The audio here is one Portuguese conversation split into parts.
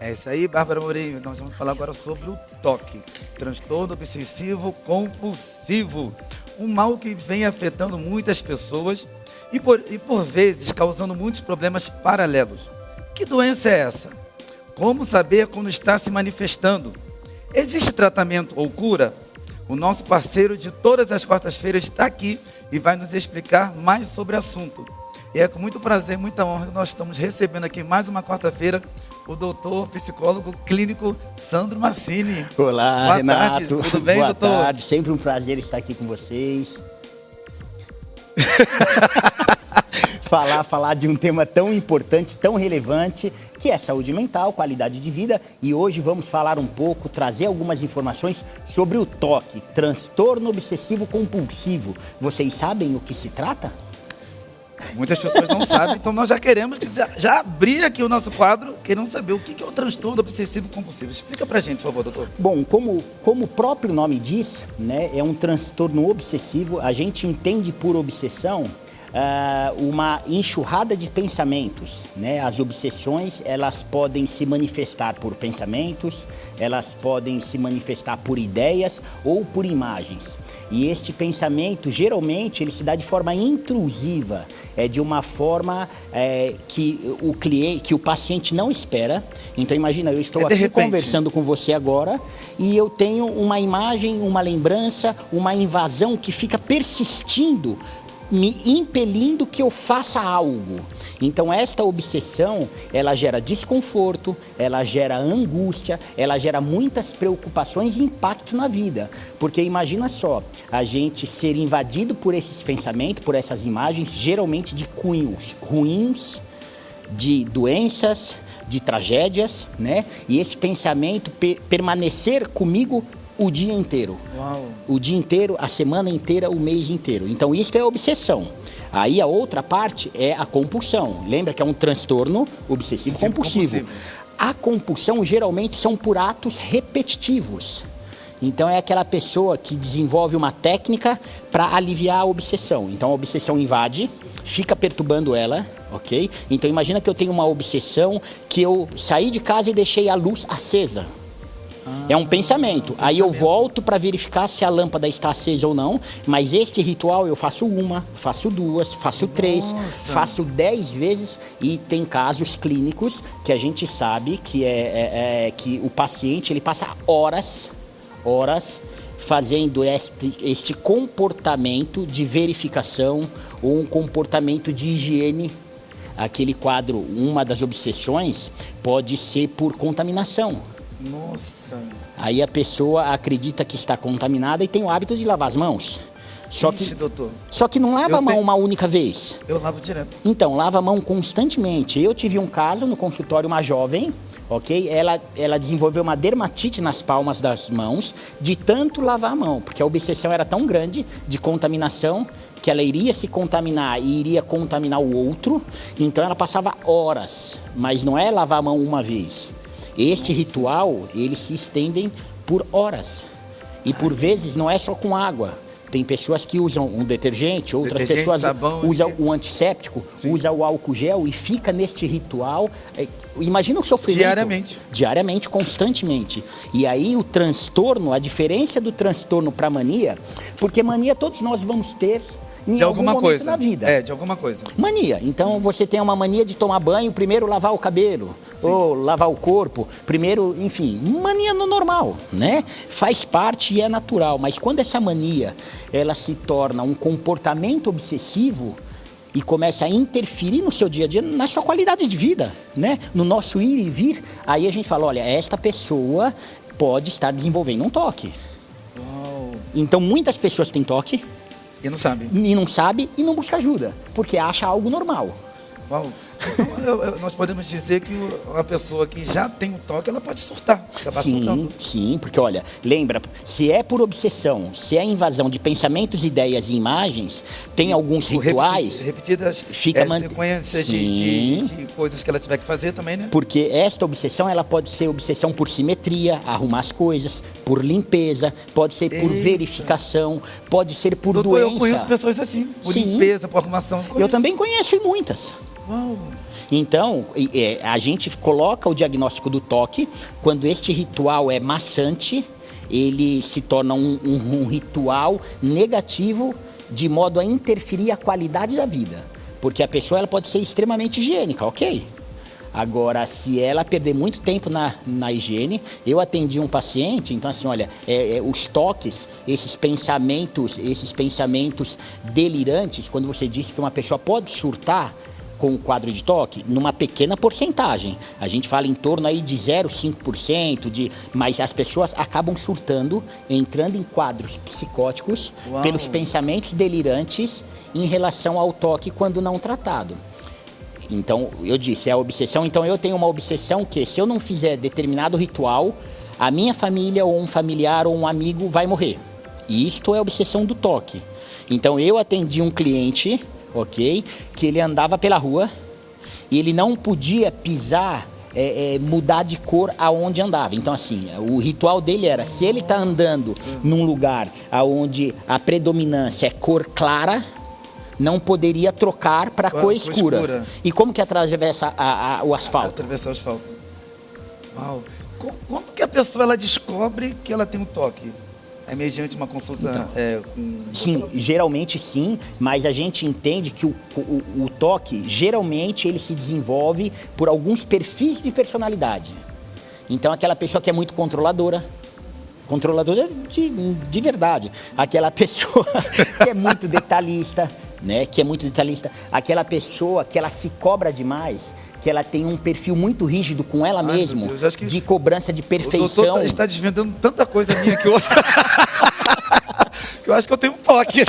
É isso aí, Bárbara Mourinho. Nós vamos falar agora sobre o TOC, transtorno obsessivo compulsivo. Um mal que vem afetando muitas pessoas e por vezes causando muitos problemas paralelos. Que doença é essa? Como saber quando está se manifestando? Existe tratamento ou cura? O nosso parceiro de todas as quartas-feiras está aqui e vai nos explicar mais sobre o assunto. E é com muito prazer, muita honra que nós estamos recebendo aqui mais uma quarta-feira o doutor psicólogo clínico Sandro Massini. Olá, Boa Renato. tarde, tudo bem, Boa doutor? tarde, sempre um prazer estar aqui com vocês. Falar de um tema tão importante, tão relevante, que é saúde mental, qualidade de vida. E hoje vamos falar um pouco, trazer algumas informações sobre o TOC, transtorno obsessivo compulsivo. Vocês sabem o que se trata? Muitas pessoas não sabem, então nós já queremos já abrir aqui o nosso quadro, querendo saber o que é o transtorno obsessivo compulsivo. Explica pra gente, por favor, doutor. Bom, como o próprio nome diz, né, é um transtorno obsessivo. A gente entende por obsessão uma enxurrada de pensamentos, né? As obsessões, elas podem se manifestar por pensamentos, elas podem se manifestar por ideias ou por imagens. E este pensamento, geralmente, ele se dá de forma intrusiva, de uma forma que o paciente não espera. Então, imagina, eu estou aqui conversando com você agora e eu tenho uma imagem, uma lembrança, uma invasão que fica persistindo, me impelindo que eu faça algo. Então esta obsessão, ela gera desconforto, ela gera angústia, ela gera muitas preocupações e impacto na vida. Porque imagina só, a gente ser invadido por esses pensamentos, por essas imagens, geralmente de cunhos ruins, de doenças, de tragédias, né? E esse pensamento permanecer comigo o dia inteiro. Uau. O dia inteiro, a semana inteira, o mês inteiro. Então isso é a obsessão. Aí a outra parte é a compulsão. Lembra que é um transtorno obsessivo compulsivo. A compulsão geralmente são por atos repetitivos. Então é aquela pessoa que desenvolve uma técnica para aliviar a obsessão. Então a obsessão invade, fica perturbando ela, ok? Então imagina que eu tenho uma obsessão que eu saí de casa e deixei a luz acesa. É um pensamento. Aí eu volto para verificar se a lâmpada está acesa ou não. Mas este ritual eu faço uma, faço duas, faço três, faço 10 vezes. E tem casos clínicos que a gente sabe que que o paciente ele passa horas fazendo este comportamento de verificação ou um comportamento de higiene. Aquele quadro, uma das obsessões, pode ser por contaminação. Nossa. Aí a pessoa acredita que está contaminada e tem o hábito de lavar as mãos. Só que não lava a mão uma única vez. Eu lavo direto. Então, lava a mão constantemente. Eu tive um caso no consultório, uma jovem, ok? Ela desenvolveu uma dermatite nas palmas das mãos de tanto lavar a mão, porque a obsessão era tão grande de contaminação que ela iria se contaminar e iria contaminar o outro. Então ela passava horas, mas não é lavar a mão uma vez. Este ritual, eles se estendem por horas. E por vezes não é só com água. Tem pessoas que usam um detergente, outras pessoas usam o antisséptico, usam o álcool gel e fica neste ritual. Imagina o sofrimento. Diariamente, constantemente. E aí o transtorno, a diferença do transtorno para mania, porque mania todos nós vamos ter em algum momento na vida. De alguma coisa. Mania. Então você tem uma mania de tomar banho, primeiro lavar o cabelo, ou lavar o corpo, primeiro, enfim, mania no normal, né? Faz parte e é natural, mas quando essa mania, ela se torna um comportamento obsessivo e começa a interferir no seu dia a dia, na sua qualidade de vida, né? No nosso ir e vir, aí a gente fala, olha, esta pessoa pode estar desenvolvendo um TOC. Uau. Então muitas pessoas têm TOC, e não sabe. E não sabe e não busca ajuda, porque acha algo normal. Uau. Então, nós podemos dizer que uma pessoa que já tem um TOC, ela pode surtar. Sim, porque olha, lembra, se é por obsessão, se é invasão de pensamentos, ideias e imagens, tem alguns rituais... Repetidas sequências de coisas que ela tiver que fazer também, né? Porque esta obsessão, ela pode ser obsessão por simetria, arrumar as coisas, por limpeza, pode ser por verificação, pode ser por doença. Eu conheço pessoas assim, por limpeza, por arrumação. Eu também conheço muitas. Uau. Então, a gente coloca o diagnóstico do toque quando este ritual é maçante, ele se torna um ritual negativo de modo a interferir a qualidade da vida. Porque a pessoa ela pode ser extremamente higiênica, ok? Agora, se ela perder muito tempo na higiene, eu atendi um paciente, então assim, olha, os toques, esses pensamentos delirantes, quando você disse que uma pessoa pode surtar com o quadro de toque, numa pequena porcentagem. A gente fala em torno aí de 0,5%, mas as pessoas acabam surtando, entrando em quadros psicóticos pelos pensamentos delirantes em relação ao toque quando não tratado. Então, eu disse, é a obsessão. Então, eu tenho uma obsessão que, se eu não fizer determinado ritual, a minha família ou um familiar ou um amigo vai morrer. E isto é a obsessão do toque. Então, eu atendi um cliente, ok, que ele andava pela rua e ele não podia pisar, mudar de cor aonde andava. Então, assim, o ritual dele era, se ele está andando num lugar onde a predominância é cor clara, não poderia trocar para cor escura. E como que atravessa o asfalto? Atravessar o asfalto. Uau. Como que a pessoa ela descobre que ela tem um toque? É mediante uma consulta? Então, sim, geralmente sim, mas a gente entende que o toque, geralmente, ele se desenvolve por alguns perfis de personalidade. Então, aquela pessoa que é muito controladora de verdade, aquela pessoa que é muito detalhista, né? Que é muito detalhista, aquela pessoa que ela se cobra demais, que ela tem um perfil muito rígido com ela mesma, de cobrança de perfeição. O doutor está desvendando tanta coisa minha que eu acho que eu tenho um toque.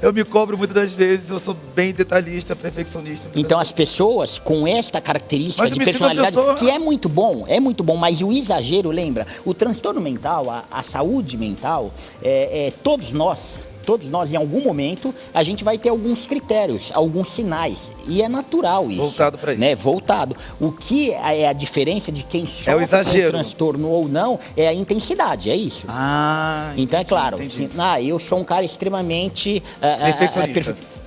Eu me cobro muitas das vezes, eu sou bem detalhista, perfeccionista. Então as pessoas com esta característica de personalidade, que é muito bom, mas o exagero, lembra? O transtorno mental, a saúde mental, todos nós em algum momento, a gente vai ter alguns critérios, alguns sinais. E é natural isso. Voltado para isso. Né? Voltado. O que é a diferença de quem sofre com transtorno ou não é a intensidade, é isso. Então, é claro, assim, eu sou um cara extremamente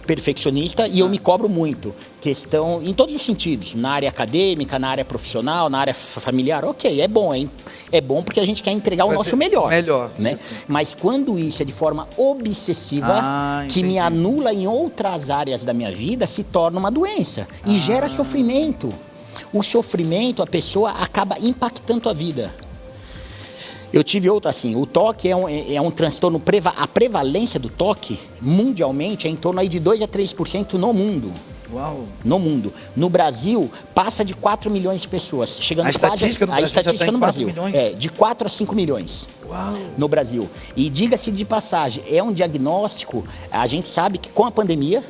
perfeccionista e eu me cobro muito. Questão em todos os sentidos, na área acadêmica, na área profissional, na área familiar, ok, é bom, hein? É bom porque a gente quer entregar o nosso melhor. Né? Mas quando isso é de forma obsessiva, que me anula em outras áreas da minha vida, se torna uma doença e gera sofrimento. O sofrimento, a pessoa acaba impactando a vida. Eu tive outro assim, o toque é um transtorno, a prevalência do toque mundialmente é em torno aí de 2 a 3% no mundo. Uau. No mundo. No Brasil, passa de 4 milhões de pessoas. Chegando a estatística no Brasil de 4 a 5 milhões. Uau. No Brasil. E diga-se de passagem, é um diagnóstico, a gente sabe que com a pandemia,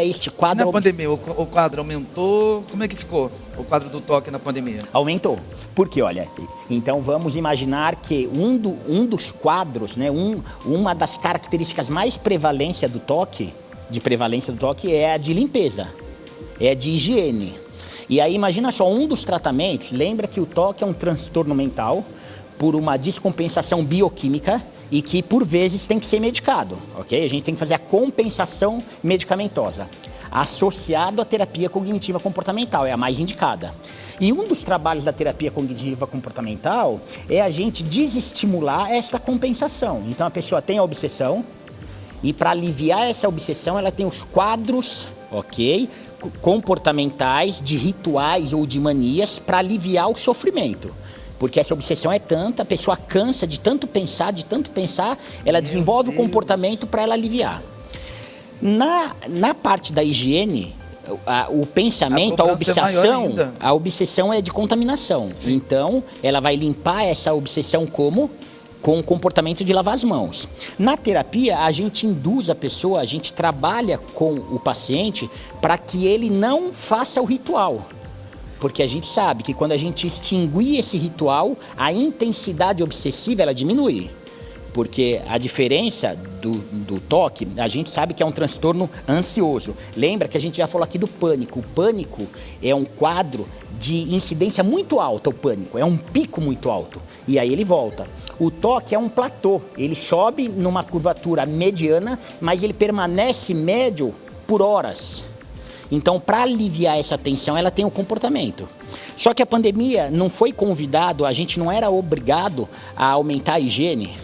este quadro... Na pandemia, o quadro aumentou, como é que ficou o quadro do toque na pandemia? Aumentou. Porque, olha, então vamos imaginar que um dos quadros, né, uma das características mais prevalência do toque é a de limpeza, é a de higiene. E aí imagina só, um dos tratamentos, lembra que o toque é um transtorno mental por uma descompensação bioquímica e que por vezes tem que ser medicado, ok? A gente tem que fazer a compensação medicamentosa, associado à terapia cognitiva comportamental, é a mais indicada. E um dos trabalhos da terapia cognitiva comportamental é a gente desestimular esta compensação. Então a pessoa tem a obsessão, e para aliviar essa obsessão, ela tem os quadros, ok, comportamentais, de rituais ou de manias para aliviar o sofrimento. Porque essa obsessão é tanta, a pessoa cansa de tanto pensar, ela desenvolve o comportamento para ela aliviar. Na parte da higiene, o pensamento, a obsessão é de contaminação. Sim. Então, ela vai limpar essa obsessão com o comportamento de lavar as mãos. Na terapia, a gente induz a pessoa, a gente trabalha com o paciente para que ele não faça o ritual. Porque a gente sabe que quando a gente extinguir esse ritual, a intensidade obsessiva ela diminui. Porque a diferença do toque, a gente sabe que é um transtorno ansioso. Lembra que a gente já falou aqui do pânico. O pânico é um quadro de incidência muito alta, o pânico. É um pico muito alto. E aí ele volta. O toque é um platô. Ele sobe numa curvatura mediana, mas ele permanece médio por horas. Então, para aliviar essa tensão, ela tem o comportamento. Só que a pandemia não foi convidado, a gente não era obrigado a aumentar a higiene.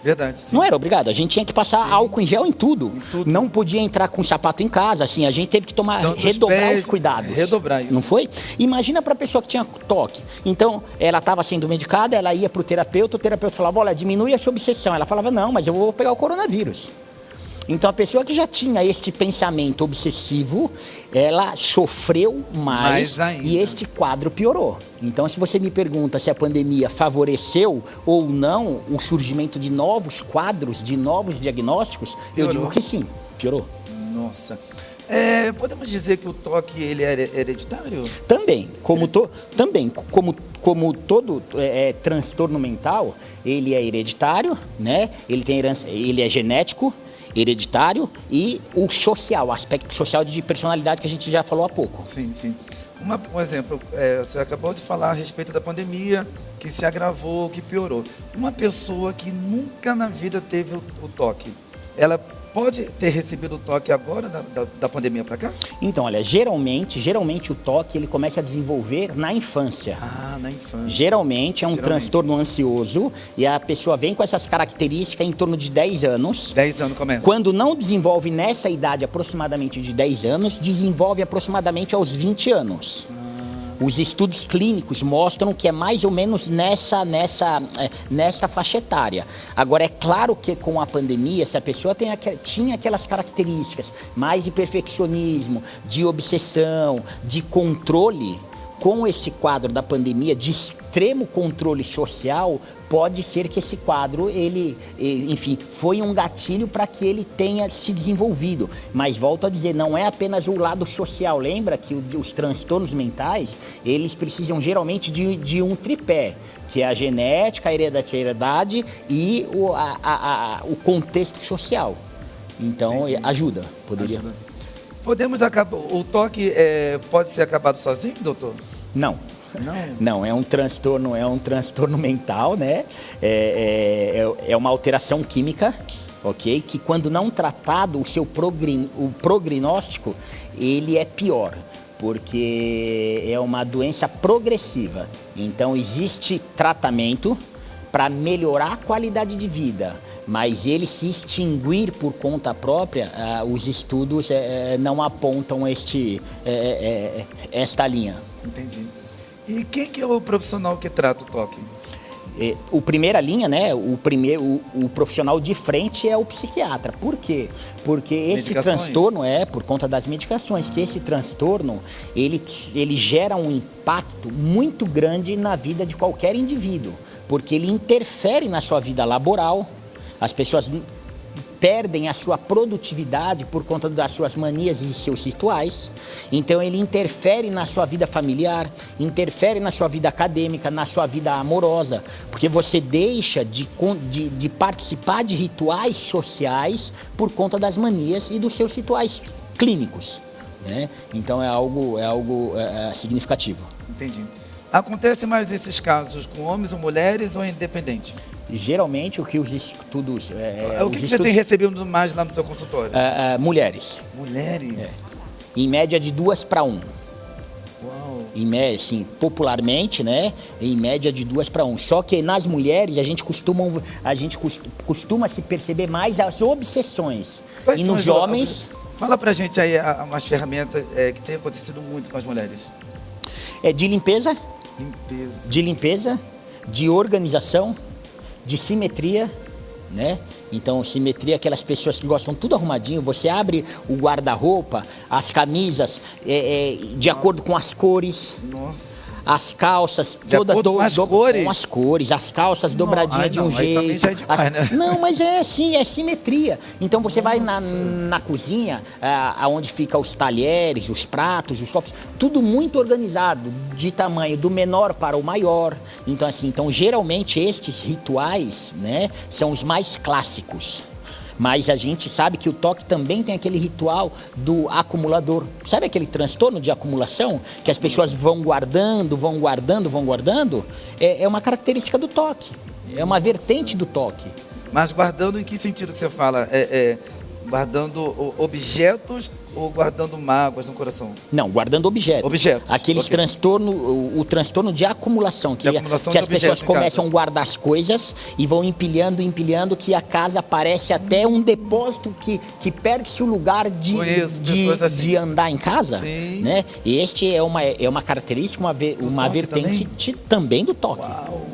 Verdade. Sim. Não era obrigado, a gente tinha que passar álcool em gel em tudo. Não podia entrar com sapato em casa, assim, a gente teve que redobrar os cuidados. Redobrar isso. Não foi? Imagina para a pessoa que tinha toque. Então, ela estava sendo medicada, ela ia para o terapeuta falava, olha, diminui essa obsessão. Ela falava, não, mas eu vou pegar o coronavírus. Então, a pessoa que já tinha este pensamento obsessivo, ela sofreu mais e este quadro piorou. Então, se você me pergunta se a pandemia favoreceu ou não o surgimento de novos quadros, de novos diagnósticos, eu digo que sim, piorou. Nossa. Podemos dizer que o toque ele é hereditário? Também, como todo transtorno mental, ele é hereditário, né? Ele tem herança, ele é genético, hereditário e o social, o aspecto social de personalidade que a gente já falou há pouco. Sim, sim. Um exemplo, você acabou de falar a respeito da pandemia, que se agravou, que piorou. Uma pessoa que nunca na vida teve o toque, ela pode ter recebido o toque agora, da pandemia para cá? Então, olha, geralmente o toque ele começa a desenvolver na infância. Ah, na infância. Geralmente é um transtorno ansioso e a pessoa vem com essas características em torno de 10 anos. 10 anos começa. Quando não desenvolve nessa idade aproximadamente de 10 anos, desenvolve aproximadamente aos 20 anos. Os estudos clínicos mostram que é mais ou menos nessa faixa etária. Agora, é claro que com a pandemia, se a pessoa tinha aquelas características mais de perfeccionismo, de obsessão, de controle, com esse quadro da pandemia, de extremo controle social, pode ser que esse quadro, enfim, foi um gatilho para que ele tenha se desenvolvido. Mas volto a dizer, não é apenas o lado social. Lembra que os transtornos mentais, eles precisam geralmente de um tripé, que é a genética, a hereditariedade e o contexto social. Então, ajuda, poderia... Podemos acabar. O toque pode ser acabado sozinho, doutor? Não. Não, é um transtorno mental, né? É uma alteração química, ok? Que quando não tratado, o prognóstico, ele é pior, porque é uma doença progressiva. Então, existe tratamento para melhorar a qualidade de vida, mas ele se extinguir por conta própria, os estudos não apontam esta linha. Entendi. E quem que é o profissional que trata o toque? O primeira linha, né? O profissional de frente é o psiquiatra. Por quê? Porque esse transtorno por conta das medicações, que esse transtorno ele gera um impacto muito grande na vida de qualquer indivíduo, porque ele interfere na sua vida laboral. As pessoas perdem a sua produtividade por conta das suas manias e seus rituais. Então ele interfere na sua vida familiar, interfere na sua vida acadêmica, na sua vida amorosa, porque você deixa de participar de rituais sociais por conta das manias e dos seus rituais clínicos, né? Então é algo significativo. Entendi. Acontece mais esses casos com homens ou mulheres ou independente? Geralmente, o que os estudos... o que você tem recebido mais lá no seu consultório? Mulheres. Mulheres? Em média de 2 para 1. Uau. Em média, assim, popularmente, né? Em média de 2 para 1. Só que nas mulheres, a gente costuma se perceber mais as obsessões. Quais e nos homens... Fala pra gente aí umas ferramentas que tem acontecido muito com as mulheres. De limpeza. Limpeza. De limpeza, de organização, de simetria, né? Então, simetria, aquelas pessoas que gostam tudo arrumadinho. Você abre o guarda-roupa, as camisas de acordo com as cores. Nossa. As calças todas com as cores, as calças dobradinhas de um jeito. Já é demais, né? Não, mas é simetria. Então você vai na cozinha, onde ficam os talheres, os pratos, os copos, tudo muito organizado, de tamanho do menor para o maior. Então geralmente estes rituais, né, são os mais clássicos. Mas a gente sabe que o toque também tem aquele ritual do acumulador. Sabe aquele transtorno de acumulação? Que as pessoas vão guardando? É uma característica do toque. É uma vertente do toque. Mas guardando em que sentido que você fala? Guardando objetos ou guardando mágoas no coração? Não, guardando objetos. Objetos. Aqueles Ok. o transtorno de acumulação, que, De acumulação que de as pessoas objetos em começam casa. a guardar as coisas e vão empilhando, que a casa parece até um depósito que perde-se o lugar Conheço pessoas assim. de andar em casa. Sim. Né? E este é uma característica, uma toque vertente também do toque. Uau.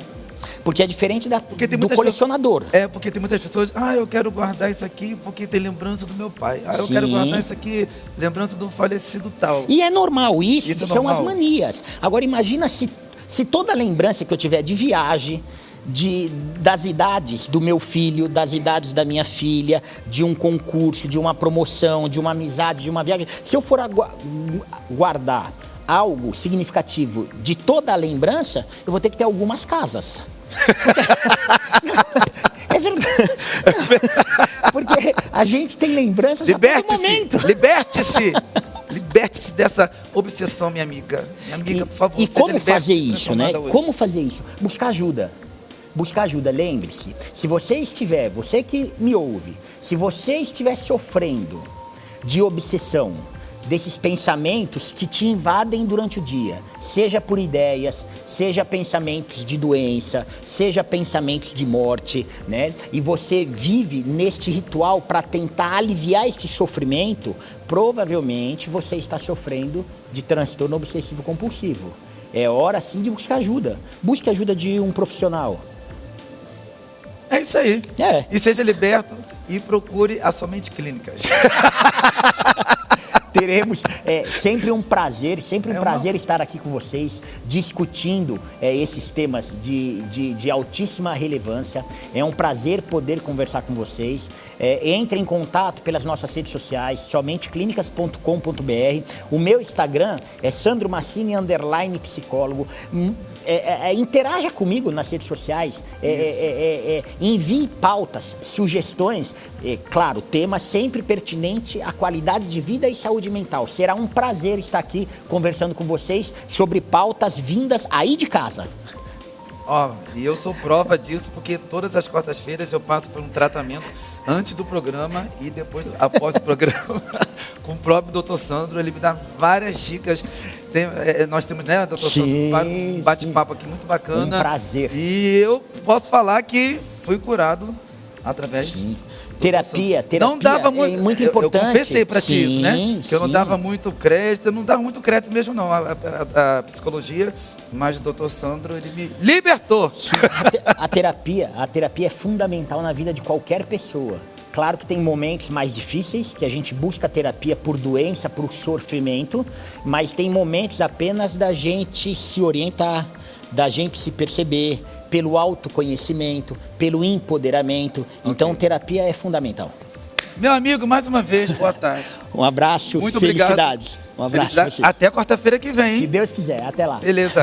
Porque é diferente Porque tem do muitas colecionador. Porque tem muitas pessoas, eu quero guardar isso aqui porque tem lembrança do meu pai. Eu Sim. quero guardar isso aqui, lembrança do falecido tal. E é normal, isso é são normal. as manias. Agora imagina se toda lembrança que eu tiver de viagem, das idades do meu filho, das idades da minha filha, de um concurso, de uma promoção, de uma amizade, de uma viagem, se eu for guardar algo significativo de toda a lembrança, eu vou ter que ter algumas casas. É verdade. Porque a gente tem lembranças a todo momento. Liberte-se! Liberte-se dessa obsessão, minha amiga. Minha amiga, por favor. E seja como liberta, fazer isso, né? transformada hoje. Como fazer isso? Buscar ajuda. Buscar ajuda. Lembre-se, se você que me ouve, se você estiver sofrendo de obsessão, desses pensamentos que te invadem durante o dia, seja por ideias, seja pensamentos de doença, seja pensamentos de morte, né? E você vive neste ritual para tentar aliviar este sofrimento, provavelmente você está sofrendo de transtorno obsessivo compulsivo. É hora sim de buscar ajuda. Busque ajuda de um profissional. É isso aí. É. E seja liberto e procure a sua mente clínicas. Teremos sempre um prazer estar aqui com vocês, discutindo esses temas de altíssima relevância. É um prazer poder conversar com vocês. Entre em contato pelas nossas redes sociais, somenteclinicas.com.br. O meu Instagram é sandromassini_psicólogo. Interaja comigo nas redes sociais, envie pautas, sugestões, claro, tema sempre pertinente à qualidade de vida e saúde mental. Será um prazer estar aqui conversando com vocês sobre pautas vindas aí de casa. E eu sou prova disso porque todas as quartas-feiras eu passo por um tratamento antes do programa e depois, após o programa, com o próprio Dr. Sandro. Ele me dá várias dicas. Nós temos, né, Dr. Sandro, um bate-papo aqui muito bacana. Um prazer. E eu posso falar que fui curado através Sim. Terapia não dava muito, é muito importante. Eu confessei para ti isso, né? Que eu não sim. dava muito crédito, eu não dava muito crédito mesmo não, a psicologia, mas o Dr. Sandro, ele me libertou. A terapia é fundamental na vida de qualquer pessoa. Claro que tem momentos mais difíceis, que a gente busca terapia por doença, por sofrimento, mas tem momentos apenas da gente se orientar, da gente se perceber, pelo autoconhecimento, pelo empoderamento. Então, terapia é fundamental. Meu amigo, mais uma vez, boa tarde. Um abraço, Muito felicidades. obrigado. Um abraço. Felicidades. Até quarta-feira que vem, Se hein? Deus quiser, até lá. Beleza.